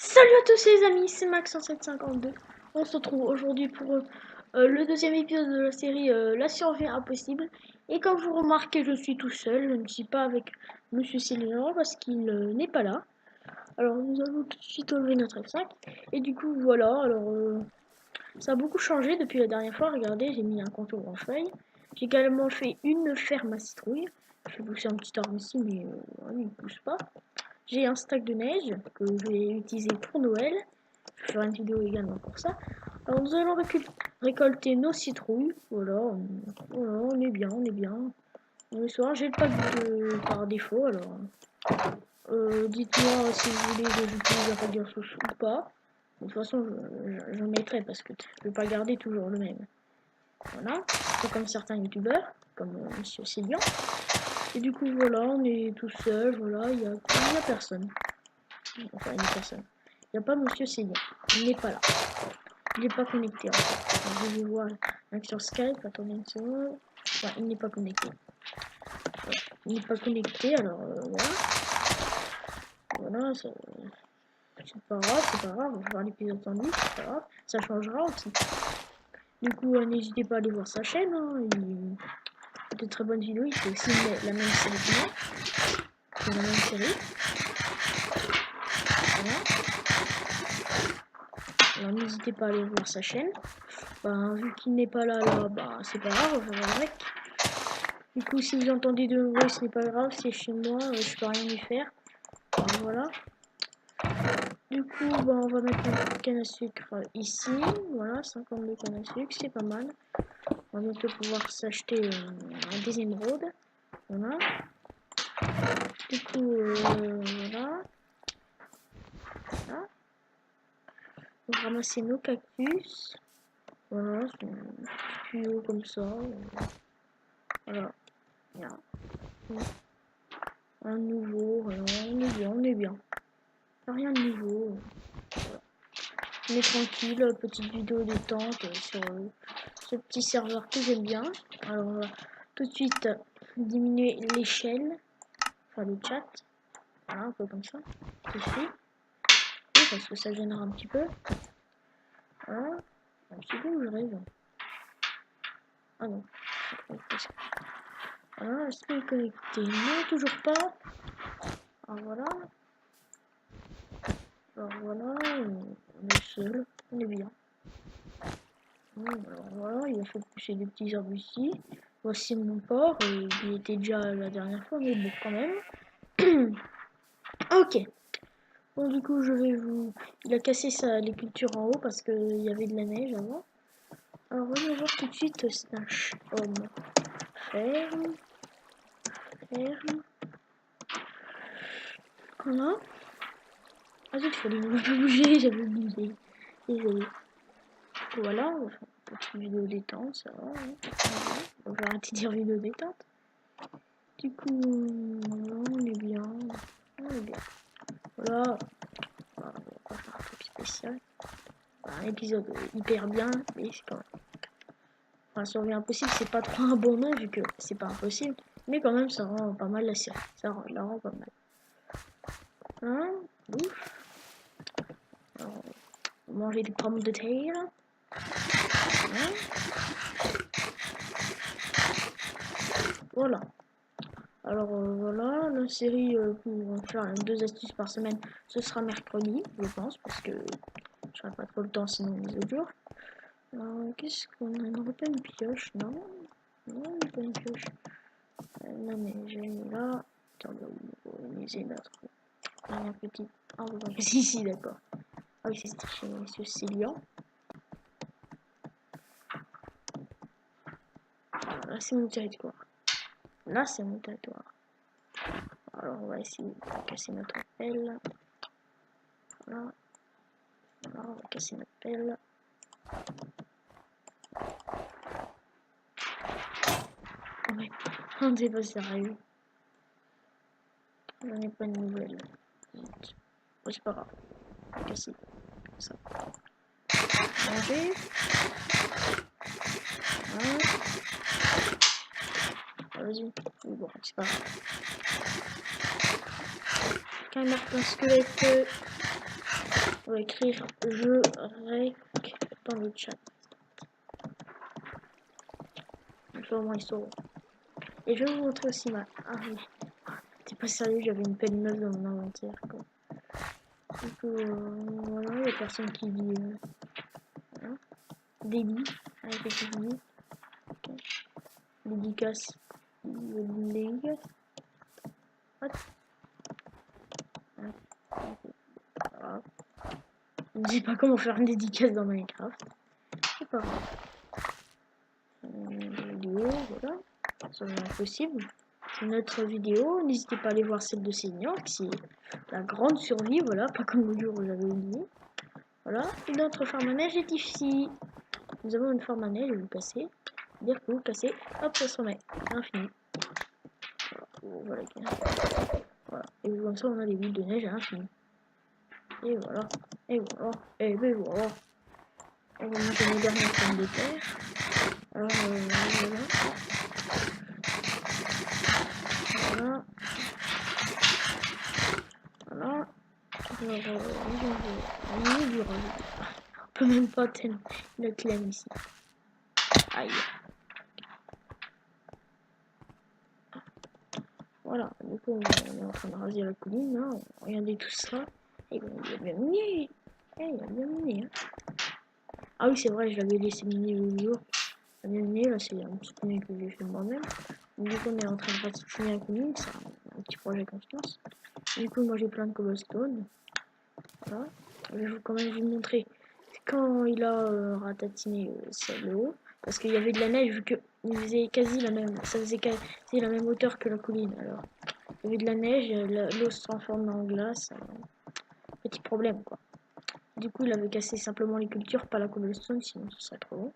Salut à tous les amis, c'est Max1752. On se retrouve aujourd'hui pour le deuxième épisode de la série La survie impossible. Et comme vous remarquez, je suis tout seul, je ne suis pas avec Monsieur Céline parce qu'il n'est pas là. Alors nous allons tout de suite enlever notre F5. Et du coup voilà, alors ça a beaucoup changé depuis la dernière fois. Regardez, j'ai mis un contour en feuille. J'ai également fait une ferme à citrouille. Je vais pousser un petit arbre ici, mais il ne pousse pas. J'ai un stack de neige que je vais utiliser pour Noël. Je vais faire une vidéo également pour ça. Alors nous allons récolter nos citrouilles. Voilà, on est bien, on est bien. Le soir, j'ai le pack par défaut. Alors, dites-moi si vous voulez que j'utilise un pack de ressources ou pas. De toute façon, j'en mettrai parce que je ne peux pas garder toujours le même. Voilà, pas comme certains youtubeurs, comme Monsieur Célian. Et du coup, voilà, on est tout seul. Voilà, il y a personne. Enfin, il n'y a personne. Il n'y a pas Monsieur Célian. Il n'est pas là. Il n'est pas connecté en fait. Alors, je vais voir sur Skype. Attendez une seconde. Ouais, il n'est pas connecté. Ouais, il n'est pas connecté, alors voilà. Voilà, c'est pas grave, on va voir l'épisode 110, c'est pas grave. Ça changera aussi. Du coup, n'hésitez pas à aller voir sa chaîne. Hein. Il fait de très bonnes vidéos. Il fait aussi la même série que moi. C'est la même série. Voilà. Alors n'hésitez pas à aller voir sa chaîne. Ben, vu qu'il n'est pas là, bah, c'est pas grave, on va voir avec. Du coup, si vous entendez de nouveau, ce n'est pas grave, c'est chez moi, je peux rien y faire. Voilà. Du coup, bah, on va mettre une canne à sucre ici. Voilà, 52 cannes à sucre, c'est pas mal. On va bientôt pouvoir s'acheter des émeraudes. Voilà. Du coup, voilà. Voilà. On va ramasser nos cactus. Voilà, c'est un tuyau comme ça. Voilà. Voilà. Un nouveau, voilà, on est bien. Rien de nouveau. Voilà. On est tranquille, petite vidéo détente sur ce petit serveur que j'aime bien. Alors, on va tout de suite diminuer l'échelle, enfin le chat. Voilà, un peu comme ça. Tout de suite. Oui, parce que ça gênera un petit peu. Voilà. Un petit peu où je rêve. Ah non. Voilà, est-ce qu'il est connecté? Non, toujours pas. Alors voilà. Alors voilà, on est seul, on est bien. Alors voilà, il a fait pousser des petits arbres ici. Voici mon porc, il était déjà la dernière fois, mais bon quand même. Ok. Bon du coup je vais vous... Il a cassé les cultures en haut parce qu'il y avait de la neige avant. Alors on va voir tout de suite Snatch Home. Ferme. Voilà. Ah zut, il fallait bouger, j'avais oublié. Désolé. Voilà, on va faire une petite vidéo détente, ça va. Hein. On va arrêter de dire vidéo détente. Du coup, on est bien. On est bien. Voilà. On va pas faire un truc spécial. Un épisode hyper bien, mais c'est quand même. Enfin, survie impossible, c'est pas trop un bon nom vu que c'est pas impossible. Mais quand même, ça rend pas mal la série. Ça la rend pas mal. Hein? Ouf. Alors, manger des pommes de terre. Hein? Voilà. Alors voilà, la série pour faire 2 astuces par semaine, ce sera mercredi, je pense, parce que je n'aurai pas trop le temps sinon les autres jours. Alors qu'est-ce qu'on a? On n'a pas une pioche, non? Non, on n'a pas une pioche. Non mais j'ai mis là. Attendez, on va organiser notre dernière petite. Ah on va ici, d'accord. Ah oui, c'est chez Monsieur Célian. Là c'est mon territoire. Là c'est mon territoire. Alors on va essayer de casser notre pelle. Voilà. Voilà, on va casser notre pelle. Ouais, on n'est pas sérieux. J'en ai pas de nouvelles. Bon, c'est pas grave. On va casser. Comme ça. Manger. Voilà. Vas-y. Bon, c'est pas grave. Quand il marque un squelette. faut écrire je rec dans le chat. Au moins ils sauront. Et je vais vous montrer aussi ma... Ah oui. T'es pas sérieux, j'avais une peine neuve dans mon inventaire quoi. Du coup, voilà, il y a personne qui dit... Voilà. Délit, avec les délit. Okay. Dédicace. Dédicace. What? Voilà. Je ne sais pas comment faire une dédicace dans Minecraft. C'est pas grave. Vidéo, voilà. Ça va impossible. C'est notre vidéo. N'hésitez pas à aller voir celle de Seigneur, qui est la grande survie, voilà, pas comme le jour où j'avais oublié. Voilà. Et notre farm à neige est ici. Nous avons une farm à neige, je vais vous casser. Dire que vous cassez, hop, ça se remet. Infini. Voilà. Voilà. Et comme ça, on a des bulles de neige à l'infini. Et voilà. Et voilà. Et ben voilà. On va monter nos dernières pommes de terre. Alors, voilà. Voilà. Voilà. On peut même pas atteindre le clan ici. Aïe. Voilà, du coup on est en train de raser la colline, hein. Regardez tout ça. Et il a bien miné. Il a bien miné. Hein. Ah oui c'est vrai, je l'avais laissé miner le jour. Il a bien miné, là c'est un petit miner que j'ai fait moi-même. Du coup on est en train de ratisser la colline, c'est un petit projet constance. Du coup moi j'ai plein de cobblestone. Voilà. Je vais quand même vous montrer quand il a ratatiné le haut. Parce qu'il y avait de la neige, vu que il faisait quasi la même, ça faisait quasi la même hauteur que la colline. Alors, il y avait de la neige, l'eau se transforme en glace. Petit problème quoi. Du coup, il avait cassé simplement les cultures, pas la cobblestone, sinon ce serait trop long.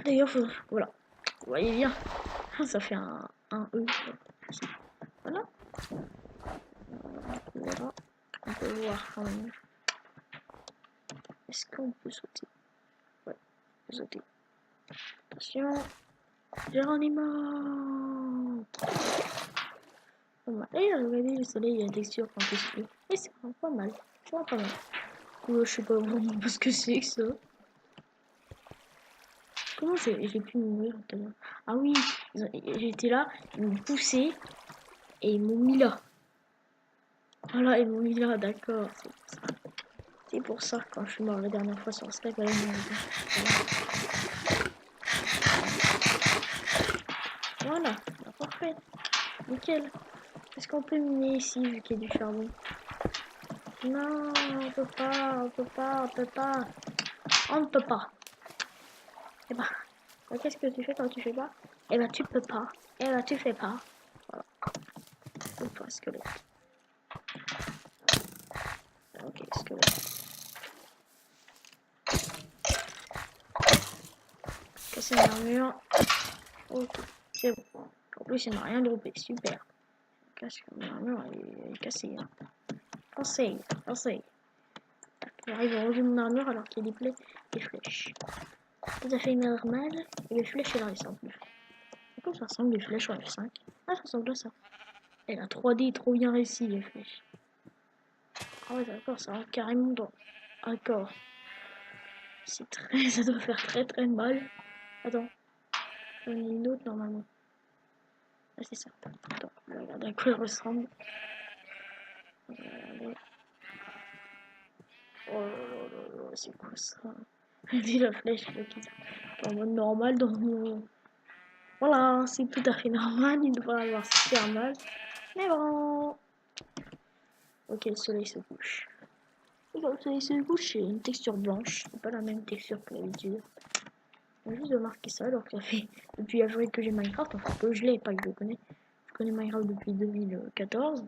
D'ailleurs, voilà. Vous voyez bien, ça fait un E. Voilà. Voilà. On peut voir quand même. Est-ce qu'on peut sauter? Ouais, on peut sauter. Attention. Géronimo. Et regardez le soleil, il y a des textures quand il se fait. Et c'est vraiment pas mal. C'est vraiment pas mal. Je sais pas vraiment ce que c'est que ça. Comment j'ai pu mourir tout à l'heure? Ah oui, j'étais là, ils m'ont poussé et ils m'ont mis là. Voilà, ils m'ont mis là, d'accord. C'est pour ça quand je suis mort la dernière fois sur Skype, voilà. Voilà, parfait. Nickel. Est-ce qu'on peut miner ici vu qu'il y a du charbon? Non, on peut pas, on peut pas, on peut pas. On ne peut pas. Eh ben, qu'est-ce que tu fais quand tu fais pas? Eh ben, tu peux pas. Eh ben, tu fais pas. Voilà. Ou pas, squelette. Ok, squelette. Casser l'armure. Ok, c'est bon. En plus, il n'a rien droppé. Super. Casse l'armure, elle est cassée. Hein. Conseil. J'arrive à ranger mon armure alors qu'il y a des flèches. Tout à fait normal. Et les flèches, elles ressemblent plus. Pourquoi ça ressemble les flèches en F5? Ah, ça ressemble à ça. Et la 3D est trop bien réussie, les flèches. Ah ouais, d'accord, ça rentre carrément dans un corps. C'est très... ça doit faire très mal. Attends. J'en ai une autre normalement. Ah, c'est ça. Attends, je vais regarder à quoi elle ressemble. Regardez. Oh là, c'est quoi ça? Dis la flèche là, qui est en mode normal dans mon... Voilà, c'est tout à fait normal, il devrait avoir super mal. Mais bon. Ok, le soleil se couche. Et quand le soleil se couche, c'est une texture blanche. C'est pas la même texture que d'habitude. J'ai juste remarqué ça alors que ça fait depuis avril que j'ai Minecraft. Enfin, que je l'ai, pas que je le connais. Je connais Minecraft depuis 2014.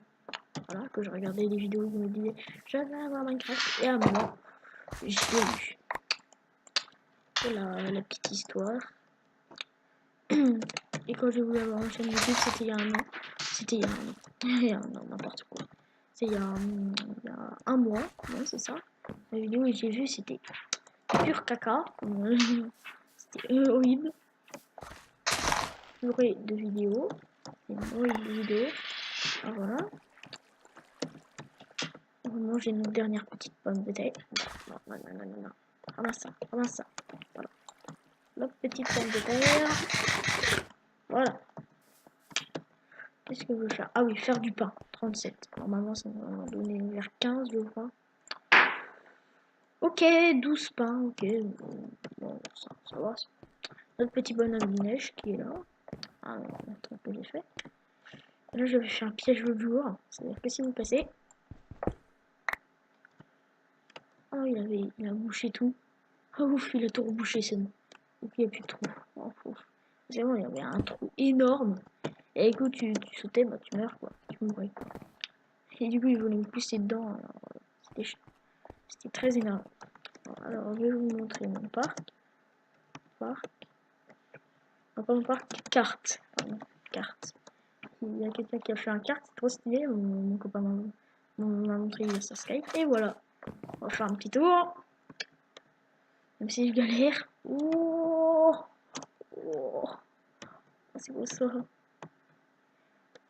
Voilà, que je regardais des vidéos qui me disaient j'avais avoir Minecraft. Et à moi, je l'ai eu. Voilà la petite histoire. Et quand j'ai voulu avoir une chaîne YouTube, c'était il y a un an. C'était il y a un an. Il y a un an, n'importe quoi. C'est il y a un mois. Ouais, c'est ça. La vidéo que j'ai vue, c'était pur caca. C'était horrible. J'aurai de vidéos. Une horrible vidéo. Ah, voilà. On va manger notre dernière petite pomme de terre. Non, non, non, non, non, non. Ramasse ça, ramasse ça. Voilà. La petite pomme de terre. Voilà. Qu'est-ce que je veux faire? Ah oui, faire du pain. 37. Normalement, ça va m'en donner vers 15, je crois. Ok, 12 pains, ok. Bon, ça va. Notre petit bonhomme de neige qui est là. Ah non, attends, que j'ai fait. Et là, j'avais fait un piège l'autre jour. C'est-à-dire que si vous passez. Oh, il a bouché tout. Oh, ouf, il a tout rebouché, c'est bon. Et puis, il n'y a plus de trou. Oh, ouf. C'est bon, il y avait un trou énorme. Et écoute, tu sautais, bah tu meurs, quoi. Tu mourrais, quoi. Et du coup, il voulait me pousser dedans. C'était très énervant. Alors, je vais vous montrer mon parc. Pas mon parc, carte. Pardon, carte. Il y a quelqu'un qui a fait un carte, c'est trop stylé. Mon copain m'a montré sur Skype. Et voilà. On va faire un petit tour. Même si je galère. Oh, oh. C'est beau ça.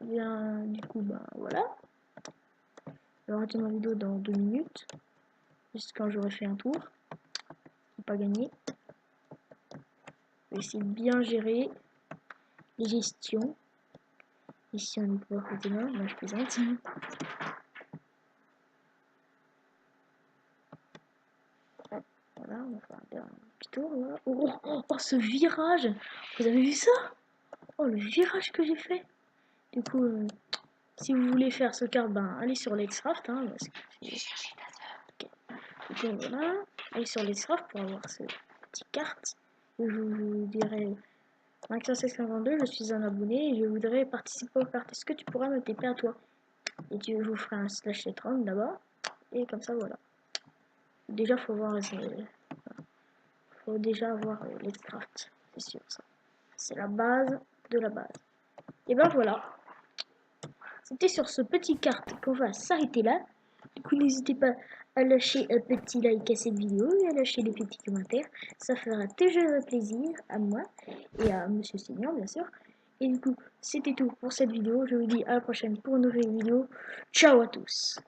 Bien, du coup, bah voilà. Je vais arrêter ma vidéo dans 2 minutes. Juste quand j'aurai fait un tour. Pour pas gagner. Je vais essayer de bien gérer les gestions. Ici, on est pour côté main. Moi, je plaisante. Voilà, on va faire un petit tour. Là. Oh, oh, oh, ce virage! Vous avez vu ça? Oh, le virage que j'ai fait! Du coup, si vous voulez faire ce carte, ben, allez sur Let'scraft. Hein, parce que okay. Du coup, voilà. Allez sur Let'scraft pour avoir ce petit carte. Je vous dirai Max1652, je suis un abonné et je voudrais participer aux cartes. Est-ce que tu pourras me TP à toi? Et je vous ferai un slash letron d'abord. Et comme ça, voilà. Déjà, faut voir. Faut déjà avoir Let'scraft. C'est sûr, ça. C'est la base de la base. Et ben voilà. C'était sur ce petit carte qu'on va s'arrêter là. Du coup, n'hésitez pas à lâcher un petit like à cette vidéo et à lâcher des petits commentaires. Ça fera toujours plaisir à moi et à Monsieur Seigneur, bien sûr. Et du coup, c'était tout pour cette vidéo. Je vous dis à la prochaine pour une nouvelle vidéo. Ciao à tous.